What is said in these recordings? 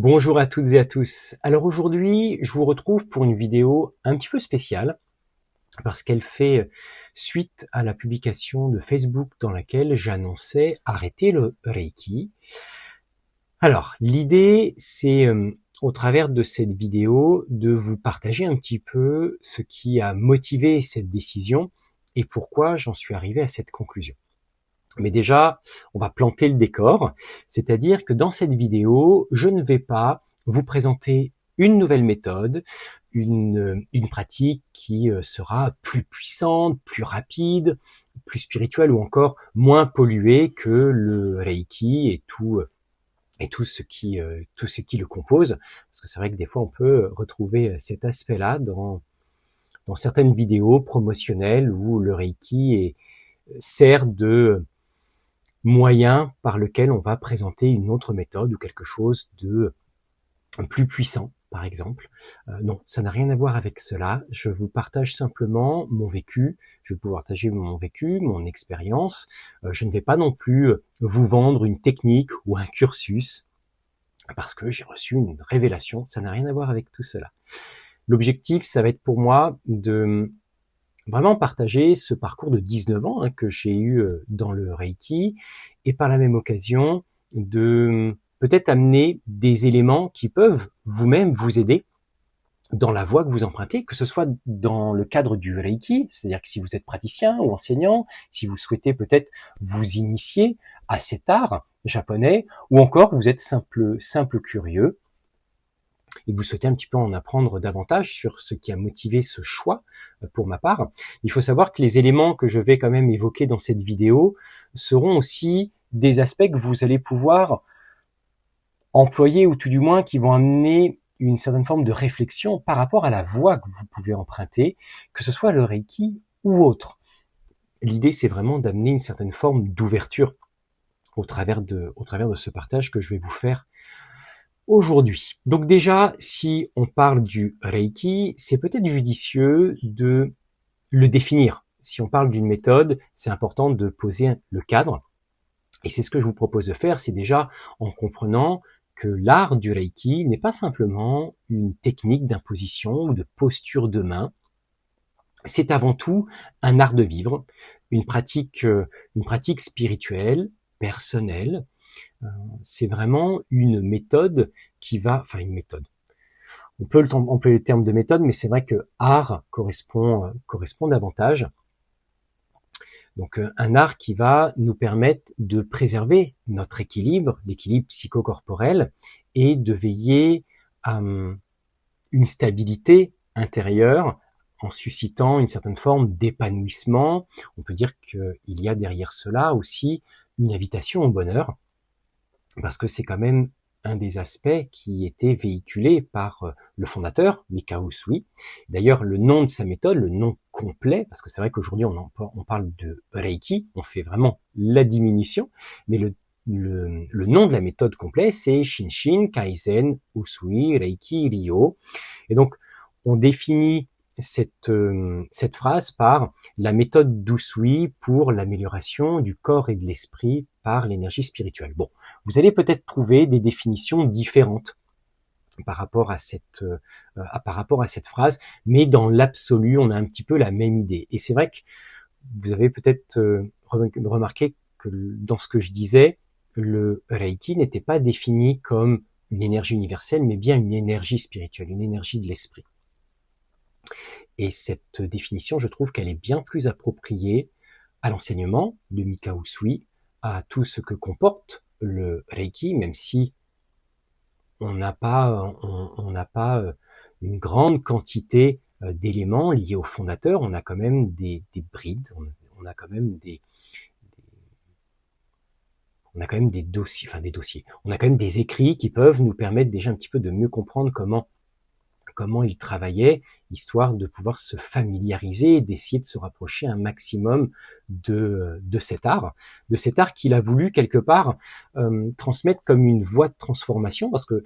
Bonjour à toutes et à tous. Alors aujourd'hui, je vous retrouve pour une vidéo un petit peu spéciale parce qu'elle fait suite à la publication de Facebook dans laquelle j'annonçais arrêter le Reiki. Alors, l'idée, c'est au travers de cette vidéo de vous partager un petit peu ce qui a motivé cette décision et pourquoi j'en suis arrivé à cette conclusion. Mais déjà, on va planter le décor, c'est-à-dire que dans cette vidéo, je ne vais pas vous présenter une nouvelle méthode, une pratique qui sera plus puissante, plus rapide, plus spirituelle ou encore moins polluée que le Reiki et tout ce qui le compose. Parce que c'est vrai que des fois, on peut retrouver cet aspect-là dans certaines vidéos promotionnelles où le Reiki sert de moyen par lequel on va présenter une autre méthode ou quelque chose de plus puissant, par exemple. Non, ça n'a rien à voir avec cela. Je vous partage simplement mon vécu. Je vais vous partager mon vécu, mon expérience. Je ne vais pas non plus vous vendre une technique ou un cursus parce que j'ai reçu une révélation. Ça n'a rien à voir avec tout cela. L'objectif, ça va être pour moi de vraiment partager ce parcours de 19 ans que j'ai eu dans le Reiki et par la même occasion de peut-être amener des éléments qui peuvent vous-même vous aider dans la voie que vous empruntez, que ce soit dans le cadre du Reiki, c'est-à-dire que si vous êtes praticien ou enseignant, si vous souhaitez peut-être vous initier à cet art japonais, ou encore vous êtes simple curieux, et que vous souhaitez un petit peu en apprendre davantage sur ce qui a motivé ce choix pour ma part, il faut savoir que les éléments que je vais quand même évoquer dans cette vidéo seront aussi des aspects que vous allez pouvoir employer ou tout du moins qui vont amener une certaine forme de réflexion par rapport à la voie que vous pouvez emprunter, que ce soit le Reiki ou autre. L'idée, c'est vraiment d'amener une certaine forme d'ouverture au travers de ce partage que je vais vous faire aujourd'hui. Donc déjà, si on parle du Reiki, c'est peut-être judicieux de le définir. Si on parle d'une méthode, c'est important de poser le cadre. Et c'est ce que je vous propose de faire, c'est déjà en comprenant que l'art du Reiki n'est pas simplement une technique d'imposition ou de posture de main. C'est avant tout un art de vivre, une pratique spirituelle, personnelle. C'est vraiment une méthode une méthode. On peut employer le terme de méthode, mais c'est vrai que art correspond davantage. Donc un art qui va nous permettre de préserver notre équilibre, l'équilibre psychocorporel, et de veiller à une stabilité intérieure en suscitant une certaine forme d'épanouissement. On peut dire qu'il y a derrière cela aussi une invitation au bonheur, parce que c'est quand même un des aspects qui était véhiculé par le fondateur, Mikao Usui. D'ailleurs, le nom de sa méthode, le nom complet, parce que c'est vrai qu'aujourd'hui on parle de Reiki, on fait vraiment la diminution, mais le nom de la méthode complet, c'est Shinshin Kaizen Usui Reiki Ryo. Et donc, on définit cette phrase par la méthode d'Usui pour l'amélioration du corps et de l'esprit par l'énergie spirituelle. Bon, vous allez peut-être trouver des définitions différentes par rapport à cette phrase, mais dans l'absolu, on a un petit peu la même idée. Et c'est vrai que vous avez peut-être remarqué que dans ce que je disais, le Reiki n'était pas défini comme une énergie universelle, mais bien une énergie spirituelle, une énergie de l'esprit. Et cette définition, je trouve qu'elle est bien plus appropriée à l'enseignement de Mikao Usui, à tout ce que comporte le Reiki, même si on n'a pas une grande quantité d'éléments liés au fondateur. On a quand même des brides, on a quand même des dossiers, on a quand même des écrits qui peuvent nous permettre déjà un petit peu de mieux comprendre comment il travaillait, histoire de pouvoir se familiariser et d'essayer de se rapprocher un maximum de cet art qu'il a voulu quelque part transmettre comme une voie de transformation, parce que,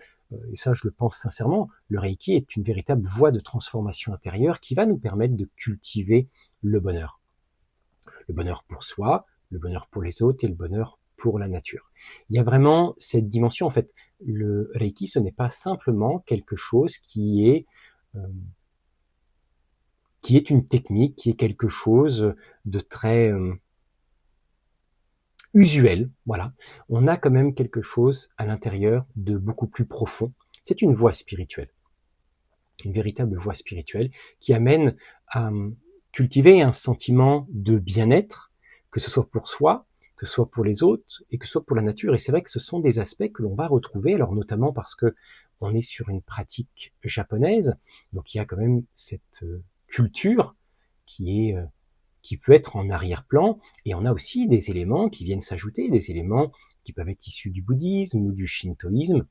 et ça je le pense sincèrement, le Reiki est une véritable voie de transformation intérieure qui va nous permettre de cultiver le bonheur. Le bonheur pour soi, le bonheur pour les autres et le bonheur pour la nature. Il y a vraiment cette dimension, en fait. Le Reiki, ce n'est pas simplement quelque chose qui est une technique, qui est quelque chose de très usuel. Voilà. On a quand même quelque chose à l'intérieur de beaucoup plus profond. C'est une voie spirituelle. Une véritable voie spirituelle qui amène à cultiver un sentiment de bien-être, que ce soit pour soi, que ce soit pour les autres et que ce soit pour la nature. Et c'est vrai que ce sont des aspects que l'on va retrouver, alors notamment parce que on est sur une pratique japonaise, donc il y a quand même cette culture qui peut être en arrière-plan, et on a aussi des éléments qui viennent s'ajouter, des éléments qui peuvent être issus du bouddhisme ou du shintoïsme,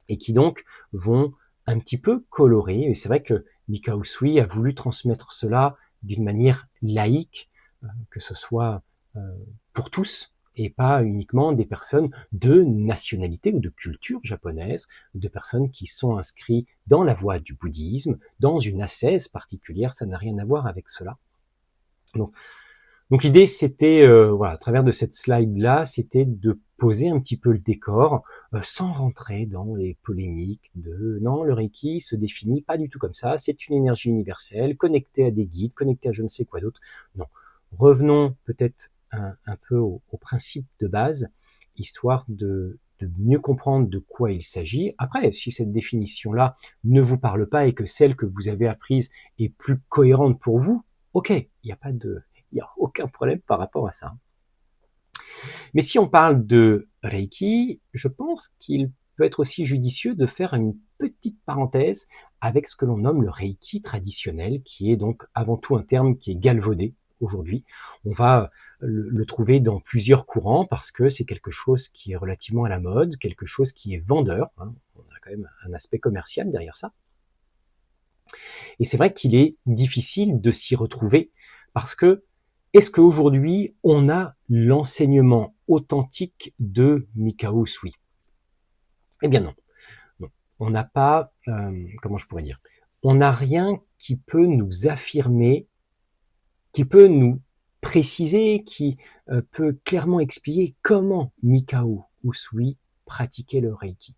et qui donc vont un petit peu colorer. Et c'est vrai que Mikao Usui a voulu transmettre cela d'une manière laïque, que ce soit pour tous, et pas uniquement des personnes de nationalité ou de culture japonaise, de personnes qui sont inscrites dans la voie du bouddhisme, dans une ascèse particulière. Ça n'a rien à voir avec cela. Donc l'idée, c'était, voilà, à travers de cette slide-là, c'était de poser un petit peu le décor, sans rentrer dans les polémiques de non, le Reiki se définit pas du tout comme ça, c'est une énergie universelle, connectée à des guides, connectée à je ne sais quoi d'autre. Non, revenons peut-être un peu au principe de base, histoire de mieux comprendre de quoi il s'agit. Après, si cette définition-là ne vous parle pas et que celle que vous avez apprise est plus cohérente pour vous, ok, il n'y a aucun problème par rapport à ça. Mais si on parle de Reiki, je pense qu'il peut être aussi judicieux de faire une petite parenthèse avec ce que l'on nomme le Reiki traditionnel, qui est donc avant tout un terme qui est galvaudé aujourd'hui. On va le trouver dans plusieurs courants parce que c'est quelque chose qui est relativement à la mode, quelque chose qui est vendeur. On a quand même un aspect commercial derrière ça. Et c'est vrai qu'il est difficile de s'y retrouver parce que est-ce qu'aujourd'hui on a l'enseignement authentique de Mikao Usui? Eh bien non. Non. On n'a pas, comment je pourrais dire, on n'a rien qui peut nous affirmer, qui peut nous préciser, qui peut clairement expliquer comment Mikao Usui pratiquait le Reiki.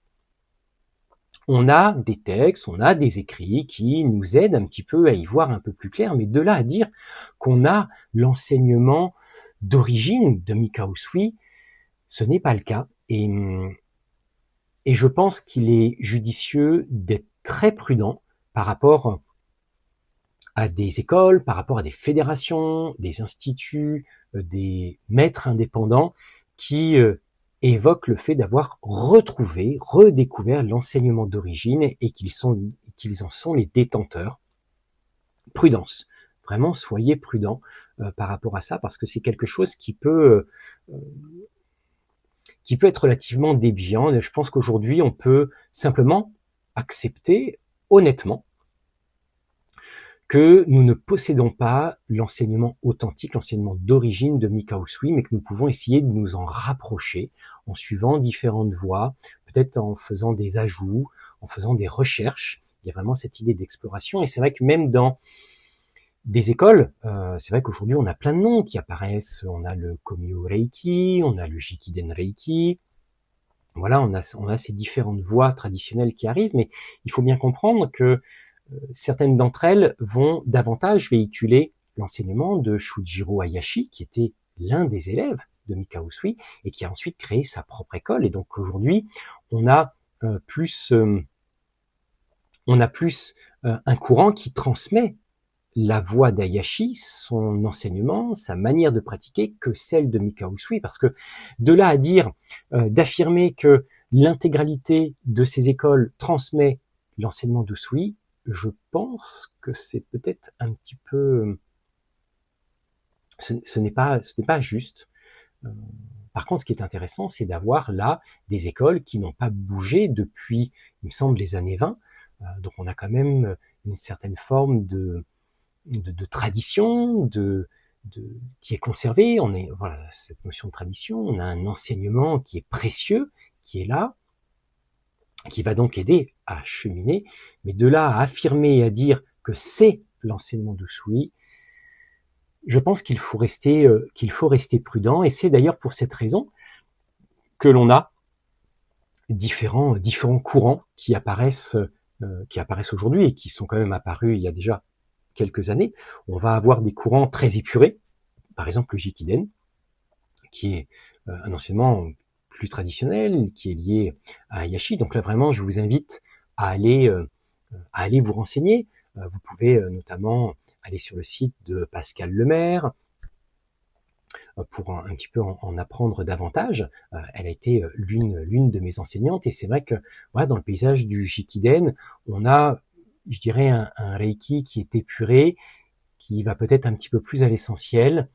On a des textes, on a des écrits qui nous aident un petit peu à y voir un peu plus clair, mais de là à dire qu'on a l'enseignement d'origine de Mikao Usui, ce n'est pas le cas. Et je pense qu'il est judicieux d'être très prudent par rapport à des écoles, par rapport à des fédérations, des instituts, des maîtres indépendants qui évoquent le fait d'avoir retrouvé, redécouvert l'enseignement d'origine et qu'ils en sont les détenteurs. Prudence. Vraiment, soyez prudents par rapport à ça, parce que c'est quelque chose qui peut être relativement déviant. Je pense qu'aujourd'hui, on peut simplement accepter honnêtement que nous ne possédons pas l'enseignement authentique, l'enseignement d'origine de Mikao Usui, mais que nous pouvons essayer de nous en rapprocher en suivant différentes voies, peut-être en faisant des ajouts, en faisant des recherches. Il y a vraiment cette idée d'exploration, et c'est vrai que même dans des écoles, c'est vrai qu'aujourd'hui on a plein de noms qui apparaissent. On a le Komyo Reiki, on a le Jikiden Reiki. Voilà, on a ces différentes voies traditionnelles qui arrivent, mais il faut bien comprendre que certaines d'entre elles vont davantage véhiculer l'enseignement de Shujiro Hayashi, qui était l'un des élèves de Mikao Usui et qui a ensuite créé sa propre école. Et donc aujourd'hui, on a plus un courant qui transmet la voix d'Hayashi, son enseignement, sa manière de pratiquer, que celle de Mikao Usui, parce que de là à dire, d'affirmer que l'intégralité de ces écoles transmet l'enseignement d'Usui, je pense que c'est peut-être un petit peu, ce n'est pas juste. Par contre, ce qui est intéressant, c'est d'avoir là des écoles qui n'ont pas bougé depuis, il me semble, les années 20. Donc on a quand même une certaine forme de tradition, qui est conservée. Voilà, cette notion de tradition. On a un enseignement qui est précieux, qui est là, qui va donc aider à cheminer, mais de là à affirmer et à dire que c'est l'enseignement d'Usui, je pense qu'il faut rester prudent, et c'est d'ailleurs pour cette raison que l'on a différents courants qui apparaissent aujourd'hui et qui sont quand même apparus il y a déjà quelques années. On va avoir des courants très épurés, par exemple le Jikiden, qui est un enseignement plus traditionnel, qui est lié à Hayashi. Donc là vraiment, je vous invite à aller vous renseigner. Vous pouvez notamment aller sur le site de Pascal Lemaire pour un petit peu en apprendre davantage. Elle a été l'une de mes enseignantes et c'est vrai que voilà, dans le paysage du Jikiden, on a, je dirais, un Reiki qui est épuré, qui va peut-être un petit peu plus à l'essentiel,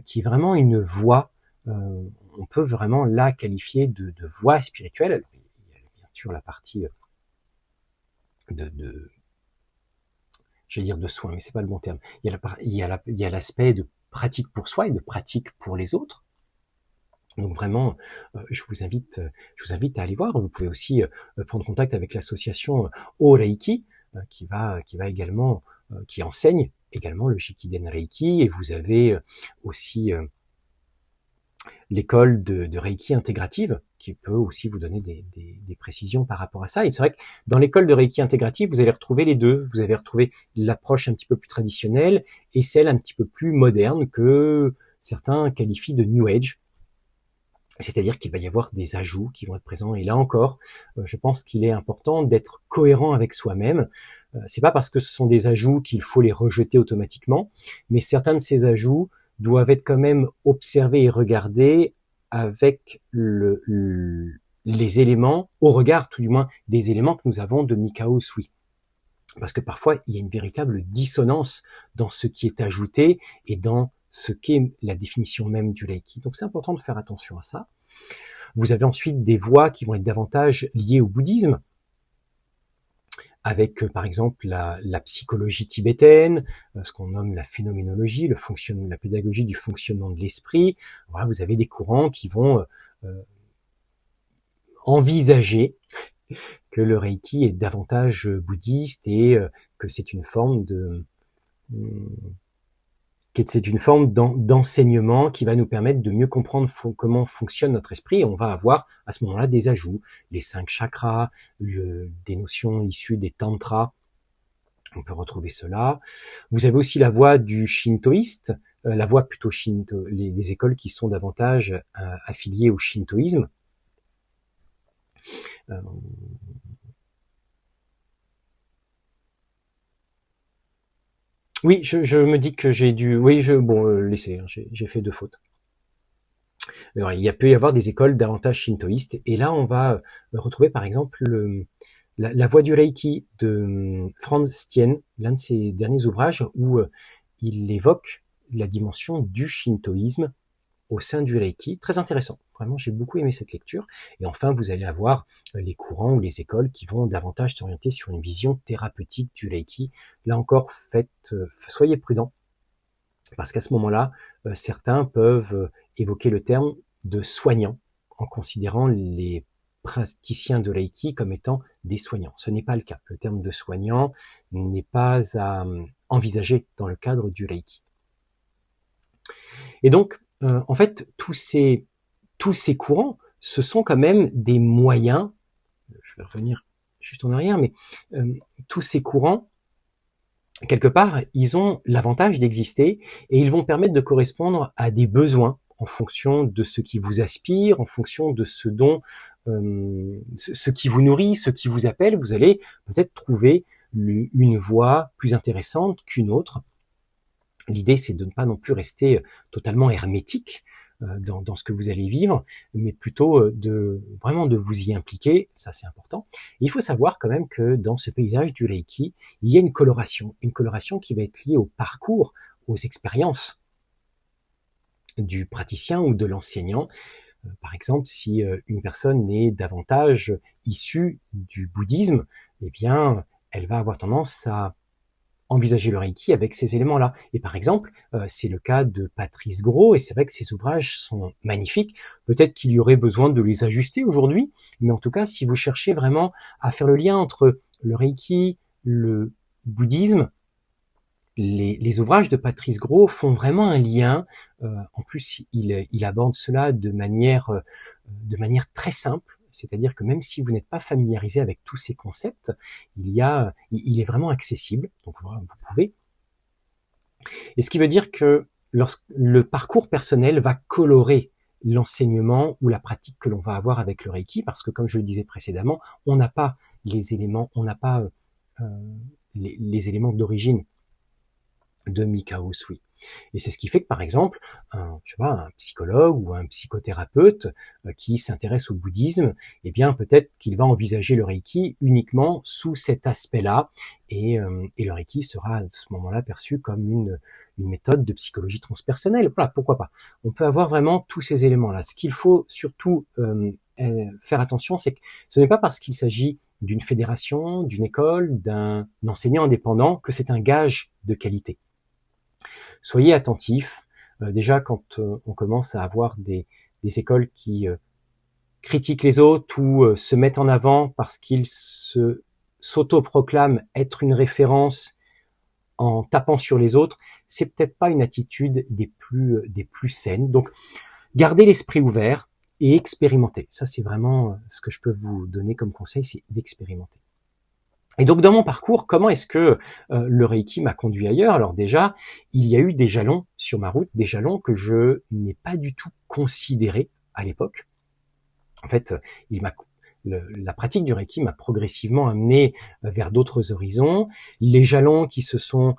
qui est vraiment une voie. On peut vraiment la qualifier de voie spirituelle. Il y a bien sûr la partie j'allais dire de soin, mais c'est pas le bon terme. Il y a l'aspect de pratique pour soi et de pratique pour les autres. Donc vraiment, je vous invite à aller voir. Vous pouvez aussi prendre contact avec l'association O-Reiki, qui va également, qui enseigne également le Shikiden Reiki, et vous avez aussi l'école de Reiki intégrative, qui peut aussi vous donner des précisions par rapport à ça. Et c'est vrai que dans l'école de Reiki intégrative, vous allez retrouver les deux. Vous allez retrouver l'approche un petit peu plus traditionnelle et celle un petit peu plus moderne que certains qualifient de New Age. C'est-à-dire qu'il va y avoir des ajouts qui vont être présents. Et là encore, je pense qu'il est important d'être cohérent avec soi-même. C'est pas parce que ce sont des ajouts qu'il faut les rejeter automatiquement, mais certains de ces ajouts doivent être quand même observés et regardés avec les éléments, au regard tout du moins des éléments que nous avons de Mikao Usui. Parce que parfois, il y a une véritable dissonance dans ce qui est ajouté et dans ce qu'est la définition même du Reiki. Donc c'est important de faire attention à ça. Vous avez ensuite des voies qui vont être davantage liées au bouddhisme, avec par exemple la psychologie tibétaine, ce qu'on nomme la phénoménologie, la pédagogie du fonctionnement de l'esprit. Voilà, vous avez des courants qui vont envisager que le Reiki est davantage bouddhiste et que c'est une forme d'enseignement qui va nous permettre de mieux comprendre comment fonctionne notre esprit. Et on va avoir à ce moment-là des ajouts, les 5 chakras, des notions issues des tantras. On peut retrouver cela. Vous avez aussi la voie du shintoïste, la voie plutôt shinto, les écoles qui sont davantage affiliées au shintoïsme. Oui, je me dis que j'ai dû... Oui, laissez, hein, j'ai fait 2 fautes. Alors, il peut y avoir des écoles davantage shintoïstes, et là, on va retrouver par exemple la voie du Reiki de Franz Tien, l'un de ses derniers ouvrages, où il évoque la dimension du shintoïsme au sein du Reiki. Très intéressant. Vraiment, j'ai beaucoup aimé cette lecture. Et enfin, vous allez avoir les courants ou les écoles qui vont davantage s'orienter sur une vision thérapeutique du Reiki. Là encore, soyez prudents, parce qu'à ce moment-là, certains peuvent évoquer le terme de soignant en considérant les praticiens de Reiki comme étant des soignants. Ce n'est pas le cas. Le terme de soignant n'est pas à envisager dans le cadre du Reiki. Et donc, en fait, tous ces courants, ce sont quand même des moyens, je vais revenir juste en arrière, mais tous ces courants, quelque part, ils ont l'avantage d'exister et ils vont permettre de correspondre à des besoins en fonction de ce qui vous aspire, en fonction de ce dont ce qui vous nourrit, ce qui vous appelle. Vous allez peut-être trouver une voie plus intéressante qu'une autre. L'idée, c'est de ne pas non plus rester totalement hermétique dans ce que vous allez vivre, mais plutôt vraiment de vous y impliquer. Ça, c'est important. Et il faut savoir quand même que dans ce paysage du Reiki, il y a une coloration qui va être liée au parcours, aux expériences du praticien ou de l'enseignant. Par exemple, si une personne est davantage issue du bouddhisme, eh bien, elle va avoir tendance à envisager le Reiki avec ces éléments-là. Et par exemple, c'est le cas de Patrice Gros, et c'est vrai que ces ouvrages sont magnifiques. Peut-être qu'il y aurait besoin de les ajuster aujourd'hui, mais en tout cas, si vous cherchez vraiment à faire le lien entre le Reiki, le bouddhisme, les ouvrages de Patrice Gros font vraiment un lien. En plus, il aborde cela de manière très simple. C'est-à-dire que même si vous n'êtes pas familiarisé avec tous ces concepts, il est vraiment accessible. Donc voilà, vous pouvez. Et ce qui veut dire que le parcours personnel va colorer l'enseignement ou la pratique que l'on va avoir avec le Reiki, parce que comme je le disais précédemment, on n'a pas les éléments, les éléments d'origine de Mikao Usui. Et c'est ce qui fait que, par exemple, un psychologue ou un psychothérapeute qui s'intéresse au bouddhisme, eh bien, peut-être qu'il va envisager le Reiki uniquement sous cet aspect-là, et le Reiki sera à ce moment-là perçu comme une méthode de psychologie transpersonnelle. Voilà, pourquoi pas. On peut avoir vraiment tous ces éléments-là. Ce qu'il faut surtout faire attention, c'est que ce n'est pas parce qu'il s'agit d'une fédération, d'une école, d'un enseignant indépendant que c'est un gage de qualité. Soyez attentifs. Déjà, quand on commence à avoir des écoles qui critiquent les autres ou se mettent en avant parce qu'ils s'autoproclament être une référence en tapant sur les autres, c'est peut-être pas une attitude des plus saines. Donc, gardez l'esprit ouvert et expérimentez. Ça, c'est vraiment ce que je peux vous donner comme conseil, c'est d'expérimenter. Et donc dans mon parcours, comment est-ce que le Reiki m'a conduit ailleurs? Alors déjà, il y a eu des jalons sur ma route, des jalons que je n'ai pas du tout considérés à l'époque. En fait, la pratique du Reiki m'a progressivement amené vers d'autres horizons. Les jalons qui se sont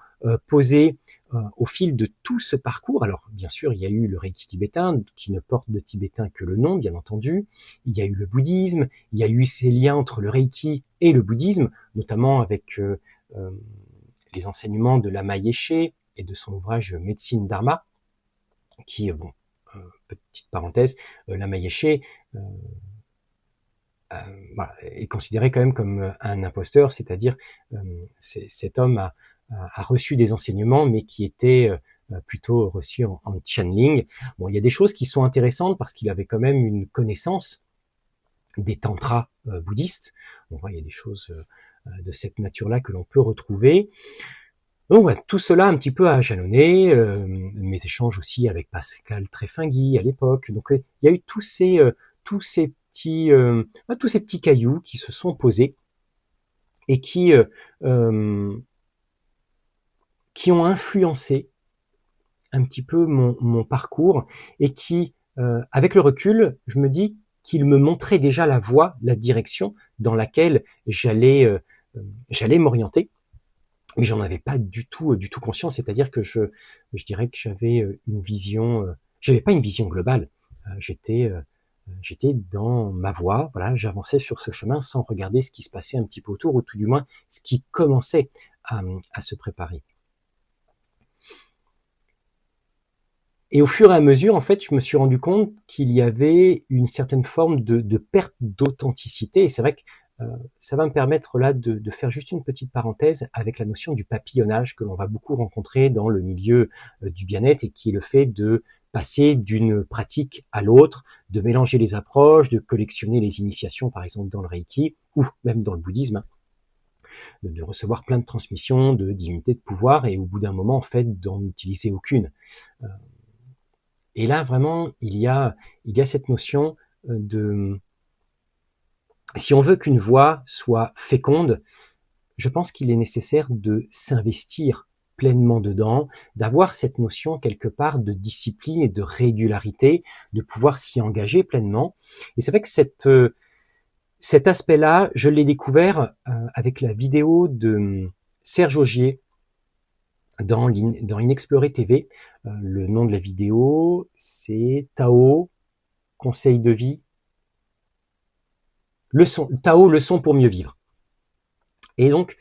posés au fil de tout ce parcours. Alors, bien sûr, il y a eu le Reiki tibétain, qui ne porte de tibétain que le nom, bien entendu. Il y a eu le bouddhisme. Il y a eu ces liens entre le Reiki et le bouddhisme, notamment avec les enseignements de Lama Yeshe et de son ouvrage Médecine Dharma, qui, petite parenthèse, Lama Yeshe est considéré quand même comme un imposteur, c'est-à-dire cet homme a reçu des enseignements, mais qui étaient plutôt reçus en channeling. Bon, il y a des choses qui sont intéressantes parce qu'il avait quand même une connaissance des tantras bouddhistes. On voit, il y a des choses de cette nature-là que l'on peut retrouver. Donc, tout cela un petit peu a jalonné, mes échanges aussi avec Pascal Trefingui à l'époque. Donc, il y a eu tous ces petits cailloux qui se sont posés et qui ont influencé un petit peu mon parcours et qui, avec le recul, je me dis qu'il me montrait déjà la voie, la direction dans laquelle j'allais m'orienter, mais j'en avais pas du tout conscience. C'est-à-dire que je dirais que j'avais une vision, j'avais pas une vision globale. J'étais dans ma voie, voilà, j'avançais sur ce chemin sans regarder ce qui se passait un petit peu autour, ou tout du moins ce qui commençait à se préparer. Et au fur et à mesure, en fait, je me suis rendu compte qu'il y avait une certaine forme de perte d'authenticité. Et c'est vrai que ça va me permettre là de faire juste une petite parenthèse avec la notion du papillonnage que l'on va beaucoup rencontrer dans le milieu du bien-être, et qui est le fait de passer d'une pratique à l'autre, de mélanger les approches, de collectionner les initiations, par exemple dans le Reiki, ou même dans le bouddhisme, de recevoir plein de transmissions, de divinités de pouvoir, et au bout d'un moment, en fait, d'en utiliser aucune. Et là, vraiment, il y a cette notion de... Si on veut qu'une voie soit féconde, je pense qu'il est nécessaire de s'investir pleinement dedans, d'avoir cette notion quelque part de discipline et de régularité, de pouvoir s'y engager pleinement. Et c'est vrai que cet aspect-là, je l'ai découvert avec la vidéo de Serge Augier dans Inexploré TV. Le nom de la vidéo, c'est Tao, conseil de vie, Tao, leçon pour mieux vivre. Et donc,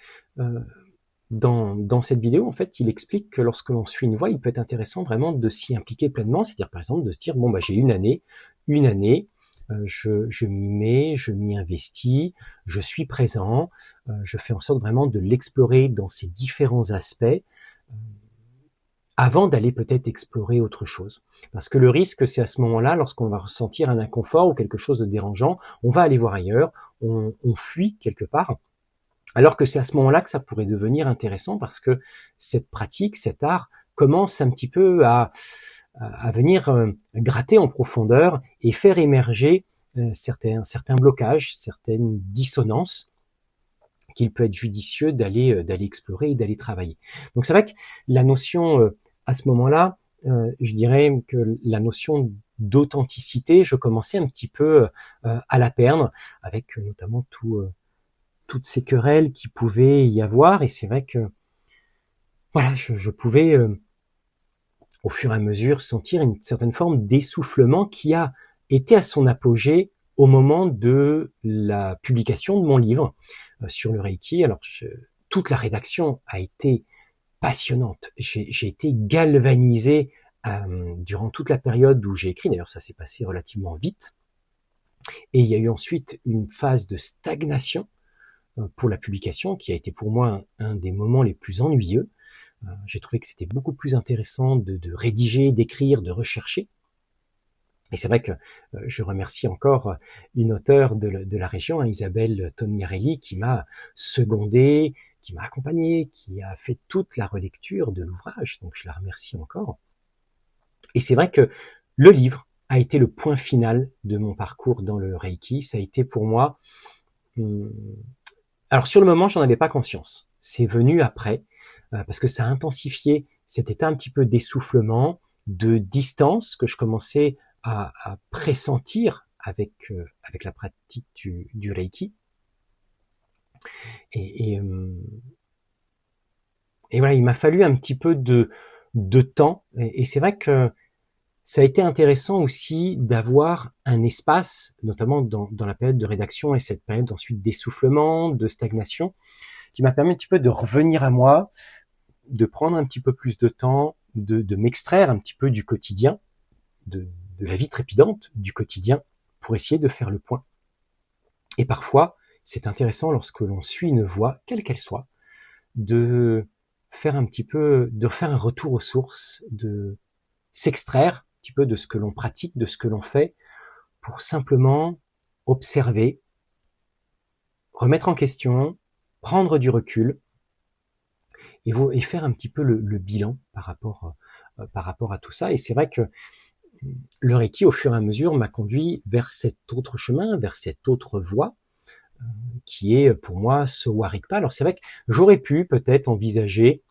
dans cette vidéo, en fait, il explique que lorsque l'on suit une voie, il peut être intéressant vraiment de s'y impliquer pleinement, c'est-à-dire par exemple de se dire, bon, j'ai une année, je m'y mets, je m'y investis, je suis présent, je fais en sorte vraiment de l'explorer dans ses différents aspects, avant d'aller peut-être explorer autre chose. Parce que le risque, c'est à ce moment-là, lorsqu'on va ressentir un inconfort ou quelque chose de dérangeant, on va aller voir ailleurs, on fuit quelque part, Alors que c'est à ce moment-là que ça pourrait devenir intéressant parce que cette pratique, cet art commence un petit peu à venir gratter en profondeur et faire émerger certains blocages, certaines dissonances qu'il peut être judicieux d'aller explorer et d'aller travailler. Donc c'est vrai que la notion à ce moment-là, je dirais que la notion d'authenticité, je commençais un petit peu à la perdre avec notamment toutes ces querelles qui pouvaient y avoir, et c'est vrai que voilà, je pouvais au fur et à mesure sentir une certaine forme d'essoufflement qui a été à son apogée au moment de la publication de mon livre sur le Reiki. Alors, toute la rédaction a été passionnante. J'ai été galvanisé durant toute la période où j'ai écrit. D'ailleurs, ça s'est passé relativement vite. Et il y a eu ensuite une phase de stagnation pour la publication qui a été pour moi un des moments les plus ennuyeux. J'ai trouvé que c'était beaucoup plus intéressant de rédiger, d'écrire, de rechercher. Et c'est vrai que je remercie encore une auteure de la région, Isabelle Tognarelli, qui m'a secondé, qui m'a accompagné, qui a fait toute la relecture de l'ouvrage. Donc je la remercie encore. Et c'est vrai que le livre a été le point final de mon parcours dans le Reiki. Ça a été pour moi... Alors sur le moment, j'en avais pas conscience. C'est venu après, parce que ça a intensifié cet état un petit peu d'essoufflement, de distance que je commençais à pressentir avec la pratique du Reiki. Et voilà, il m'a fallu un petit peu de temps. Et c'est vrai que ça a été intéressant aussi d'avoir un espace, notamment dans la période de rédaction et cette période ensuite d'essoufflement, de stagnation, qui m'a permis un petit peu de revenir à moi, de prendre un petit peu plus de temps, de m'extraire un petit peu du quotidien, de la vie trépidante du quotidien, pour essayer de faire le point. Et parfois, c'est intéressant lorsque l'on suit une voie, quelle qu'elle soit, de faire un petit peu, de faire un retour aux sources, de s'extraire un petit peu de ce que l'on pratique, de ce que l'on fait, pour simplement observer, remettre en question, prendre du recul, et faire un petit peu le bilan par rapport à tout ça. Et c'est vrai que le Reiki, au fur et à mesure, m'a conduit vers cet autre chemin, vers cette autre voie, qui est pour moi Sowa Rigpa. Alors c'est vrai que j'aurais pu peut-être envisager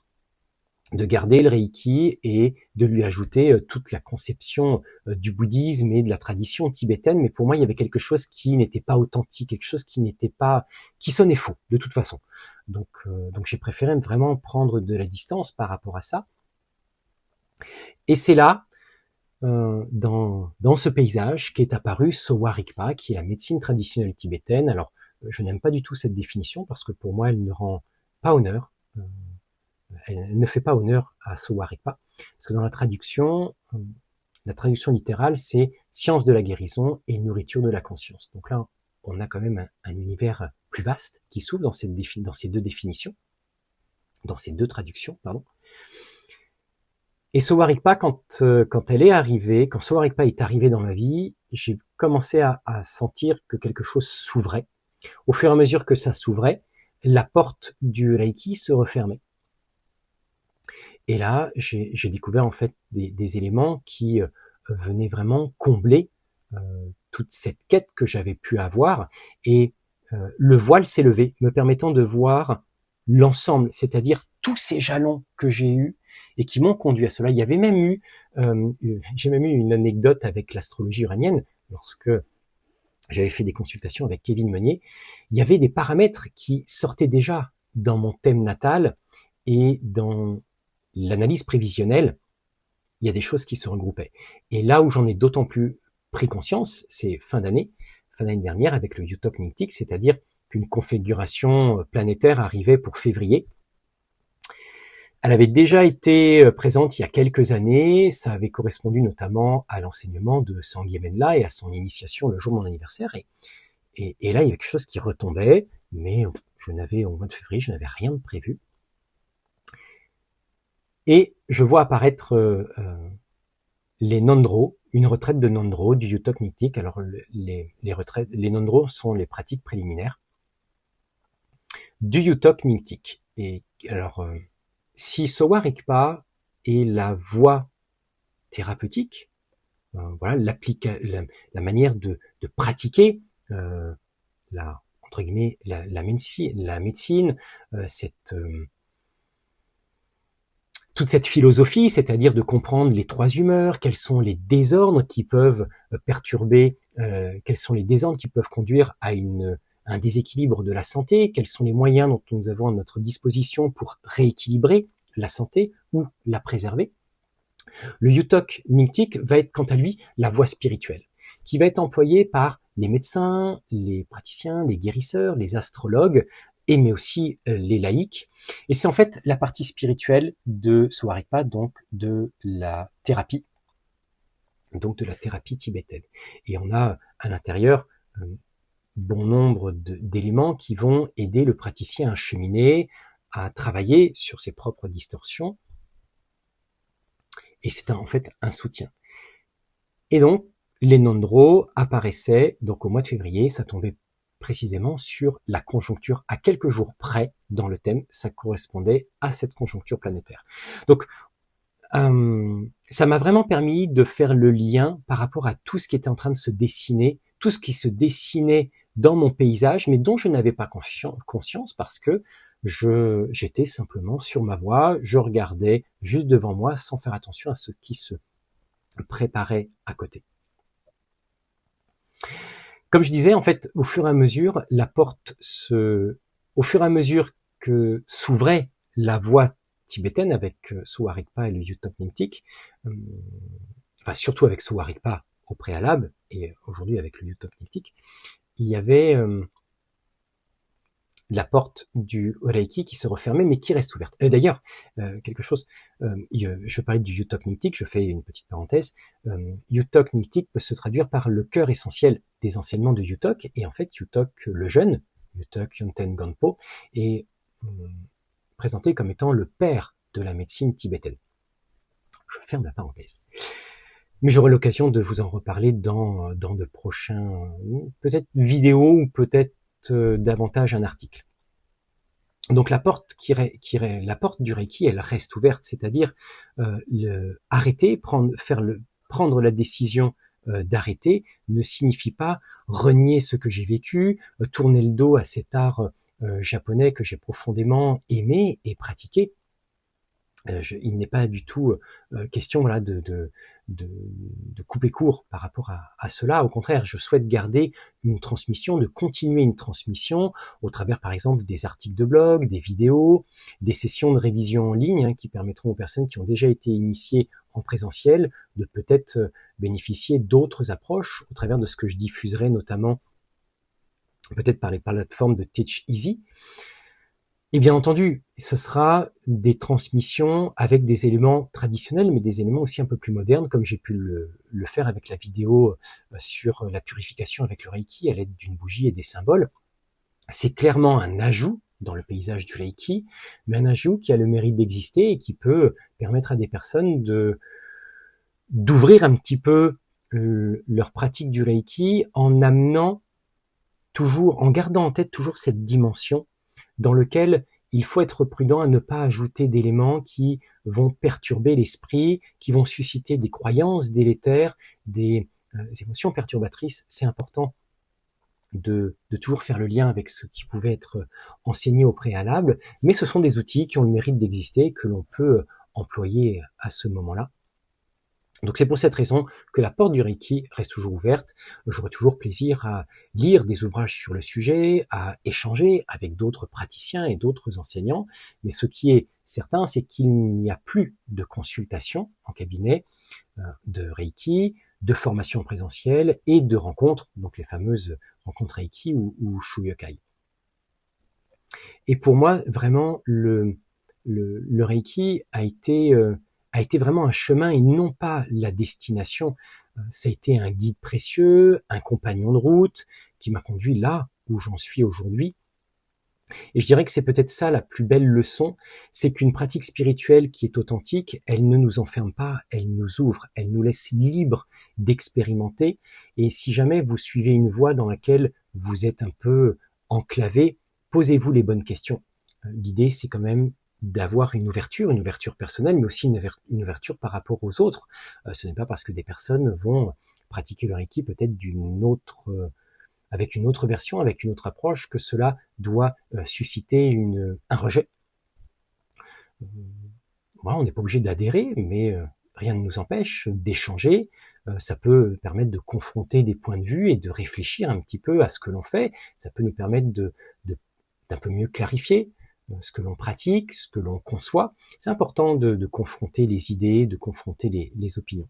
de garder le Reiki et de lui ajouter toute la conception du bouddhisme et de la tradition tibétaine, mais pour moi il y avait quelque chose qui n'était pas authentique, quelque chose qui sonnait faux de toute façon. Donc j'ai préféré vraiment prendre de la distance par rapport à ça. Et c'est là, dans ce paysage, qu'est apparu Sowa Rigpa, qui est la médecine traditionnelle tibétaine. Alors je n'aime pas du tout cette définition parce que pour moi elle ne rend pas honneur. Elle ne fait pas honneur à Sowa Rigpa, parce que dans la traduction littérale, c'est science de la guérison et nourriture de la conscience. Donc là, on a quand même un univers plus vaste qui s'ouvre dans ces deux définitions, dans ces deux traductions, pardon. Et Sowa Rigpa, quand Sowa Rigpa est arrivé dans ma vie, j'ai commencé à sentir que quelque chose s'ouvrait. Au fur et à mesure que ça s'ouvrait, la porte du Reiki se refermait. Et là, j'ai découvert en fait des éléments qui venaient vraiment combler toute cette quête que j'avais pu avoir. Et le voile s'est levé, me permettant de voir l'ensemble, c'est-à-dire tous ces jalons que j'ai eus et qui m'ont conduit à cela. Il y avait même eu, j'ai même eu une anecdote avec l'astrologie uranienne, lorsque j'avais fait des consultations avec Kevin Meunier. Il y avait des paramètres qui sortaient déjà dans mon thème natal et dans l'analyse prévisionnelle, il y a des choses qui se regroupaient. Et là où j'en ai d'autant plus pris conscience, c'est fin d'année dernière avec le Yutok Nictic, c'est-à-dire qu'une configuration planétaire arrivait pour février. Elle avait déjà été présente il y a quelques années, ça avait correspondu notamment à l'enseignement de Sangye Menla et à son initiation le jour de mon anniversaire. Et là, il y avait quelque chose qui retombait, mais au mois de février, je n'avais rien de prévu. Et je vois apparaître les Nondro, une retraite de Nondro du Yutok Nictic. Alors les non-dro sont les pratiques préliminaires du Yutok Nyingtik. Et alors, si Sowa Rigpa est la voie thérapeutique, voilà, la manière de pratiquer entre guillemets, la médecine, toute cette philosophie, c'est-à-dire de comprendre les trois humeurs, quels sont les désordres qui peuvent perturber, quels sont les désordres qui peuvent conduire à un déséquilibre de la santé, quels sont les moyens dont nous avons à notre disposition pour rééquilibrer la santé ou la préserver. Le Yutok Nyingtik va être quant à lui la voie spirituelle, qui va être employée par les médecins, les praticiens, les guérisseurs, les astrologues, mais aussi les laïcs. Et c'est en fait la partie spirituelle de Sowa Rigpa, donc de la thérapie tibétaine. Et on a à l'intérieur bon nombre d'éléments qui vont aider le praticien à cheminer, à travailler sur ses propres distorsions. Et c'est en fait un soutien. Et donc, les Nondro apparaissaient donc au mois de février, ça tombait précisément sur la conjoncture à quelques jours près dans le thème, ça correspondait à cette conjoncture planétaire. Donc, ça m'a vraiment permis de faire le lien par rapport à tout ce qui était en train de se dessiner, tout ce qui se dessinait dans mon paysage, mais dont je n'avais pas conscience parce que j'étais simplement sur ma voie, je regardais juste devant moi sans faire attention à ce qui se préparait à côté. Comme je disais, en fait, au fur et à mesure, au fur et à mesure que s'ouvrait la voie tibétaine avec Sowa Rigpa et le Yutok Nyingtik, enfin surtout avec Sowa Rigpa au préalable et aujourd'hui avec le Yutok Nyingtik, il y avait la porte du Reiki qui se refermait mais qui reste ouverte. D'ailleurs, quelque chose, je parlais du Yutok Nyingtik, je fais une petite parenthèse, Yutok Nyingtik peut se traduire par le cœur essentiel des enseignements de Yutok, et en fait Yutok le jeune, Yutok Yonten Gonpo, est présenté comme étant le père de la médecine tibétaine. Je ferme la parenthèse. Mais j'aurai l'occasion de vous en reparler dans de prochains, peut-être vidéos ou peut-être davantage un article. Donc la porte la porte du Reiki, elle reste ouverte, c'est-à-dire prendre la décision d'arrêter ne signifie pas renier ce que j'ai vécu, tourner le dos à cet art japonais que j'ai profondément aimé et pratiqué. Il n'est pas du tout question voilà, de couper court par rapport à cela. Au contraire, je souhaite garder une transmission, de continuer une transmission au travers, par exemple, des articles de blog, des vidéos, des sessions de révision en ligne qui permettront aux personnes qui ont déjà été initiées en présentiel de peut-être bénéficier d'autres approches au travers de ce que je diffuserai notamment peut-être par les plateformes de Teach Easy. Et bien entendu, ce sera des transmissions avec des éléments traditionnels, mais des éléments aussi un peu plus modernes, comme j'ai pu le faire avec la vidéo sur la purification avec le Reiki à l'aide d'une bougie et des symboles. C'est clairement un ajout dans le paysage du Reiki, mais un ajout qui a le mérite d'exister et qui peut permettre à des personnes d'ouvrir un petit peu leur pratique du Reiki en gardant en tête toujours cette dimension dans lequel il faut être prudent à ne pas ajouter d'éléments qui vont perturber l'esprit, qui vont susciter des croyances délétères, des émotions perturbatrices. C'est important de toujours faire le lien avec ce qui pouvait être enseigné au préalable, mais ce sont des outils qui ont le mérite d'exister, que l'on peut employer à ce moment-là. Donc c'est pour cette raison que la porte du Reiki reste toujours ouverte. J'aurai toujours plaisir à lire des ouvrages sur le sujet, à échanger avec d'autres praticiens et d'autres enseignants. Mais ce qui est certain, c'est qu'il n'y a plus de consultation en cabinet, de Reiki, de formation présentielle et de rencontres, donc les fameuses rencontres Reiki ou Shuyokai. Et pour moi, vraiment, le Reiki a été vraiment un chemin et non pas la destination. Ça a été un guide précieux, un compagnon de route qui m'a conduit là où j'en suis aujourd'hui. Et je dirais que c'est peut-être ça la plus belle leçon, c'est qu'une pratique spirituelle qui est authentique, elle ne nous enferme pas, elle nous ouvre, elle nous laisse libres d'expérimenter. Et si jamais vous suivez une voie dans laquelle vous êtes un peu enclavé, posez-vous les bonnes questions. L'idée, c'est quand même d'avoir une ouverture personnelle, mais aussi une ouverture par rapport aux autres. Ce n'est pas parce que des personnes vont pratiquer le Reiki peut-être avec une autre version, avec une autre approche, que cela doit susciter un rejet. Voilà, on n'est pas obligé d'adhérer, mais rien ne nous empêche d'échanger. Ça peut permettre de confronter des points de vue et de réfléchir un petit peu à ce que l'on fait. Ça peut nous permettre d'un peu mieux clarifier ce que l'on pratique, ce que l'on conçoit. C'est important de confronter les idées, de confronter les opinions.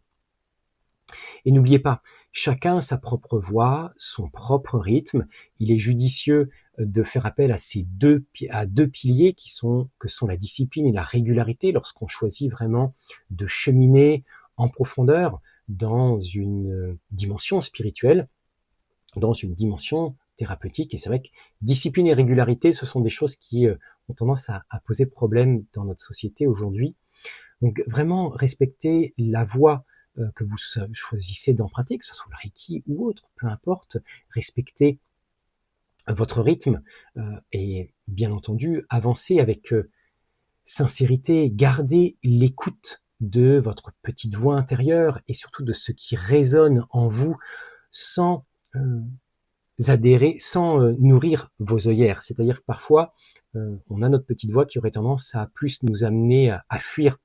Et n'oubliez pas, chacun a sa propre voix, son propre rythme. Il est judicieux de faire appel à deux piliers que sont la discipline et la régularité lorsqu'on choisit vraiment de cheminer en profondeur dans une dimension spirituelle, dans une dimension thérapeutique. Et c'est vrai que discipline et régularité, ce sont des choses qui ont tendance à poser problème dans notre société aujourd'hui. Donc vraiment respecter la voie que vous choisissez d'emprunter, que ce soit le Reiki ou autre, peu importe, respecter votre rythme et bien entendu avancer avec sincérité, garder l'écoute de votre petite voix intérieure et surtout de ce qui résonne en vous sans nourrir vos œillères. C'est-à-dire que parfois on a notre petite voix qui aurait tendance à plus nous amener à fuir,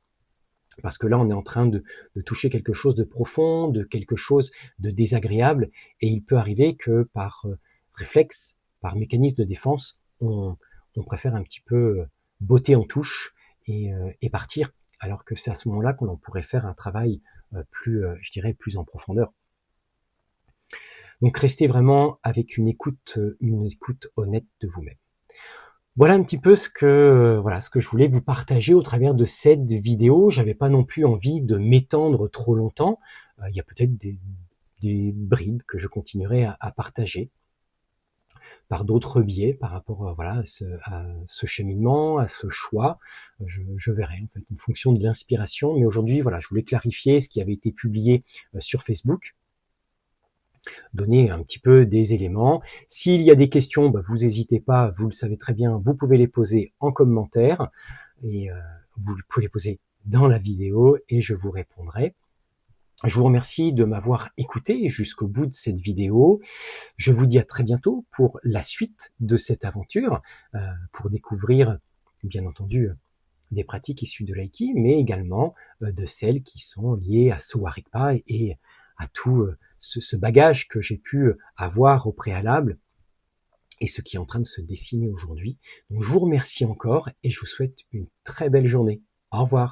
parce que là on est en train de toucher quelque chose de profond, de quelque chose de désagréable, et il peut arriver que par réflexe, par mécanisme de défense, on préfère un petit peu botter en touche et partir, alors que c'est à ce moment-là qu'on pourrait faire un travail je dirais plus en profondeur. Donc restez vraiment avec une écoute honnête de vous-même. Voilà un petit peu ce que je voulais vous partager au travers de cette vidéo. J'avais pas non plus envie de m'étendre trop longtemps. Il y a peut-être des brides que je continuerai à partager par d'autres biais par rapport à ce cheminement, à ce choix. Je verrai en fait en fonction de l'inspiration. Mais aujourd'hui, je voulais clarifier ce qui avait été publié sur Facebook, donner un petit peu des éléments. S'il y a des questions, vous n'hésitez pas, vous le savez très bien, vous pouvez les poser en commentaire et vous pouvez les poser dans la vidéo et je vous répondrai. Je vous remercie de m'avoir écouté jusqu'au bout de cette vidéo. Je vous dis à très bientôt pour la suite de cette aventure, pour découvrir, bien entendu, des pratiques issues de l'Aiki, mais également de celles qui sont liées à Sowa Rigpa et à tout ce bagage que j'ai pu avoir au préalable et ce qui est en train de se dessiner aujourd'hui. Donc je vous remercie encore et je vous souhaite une très belle journée. Au revoir.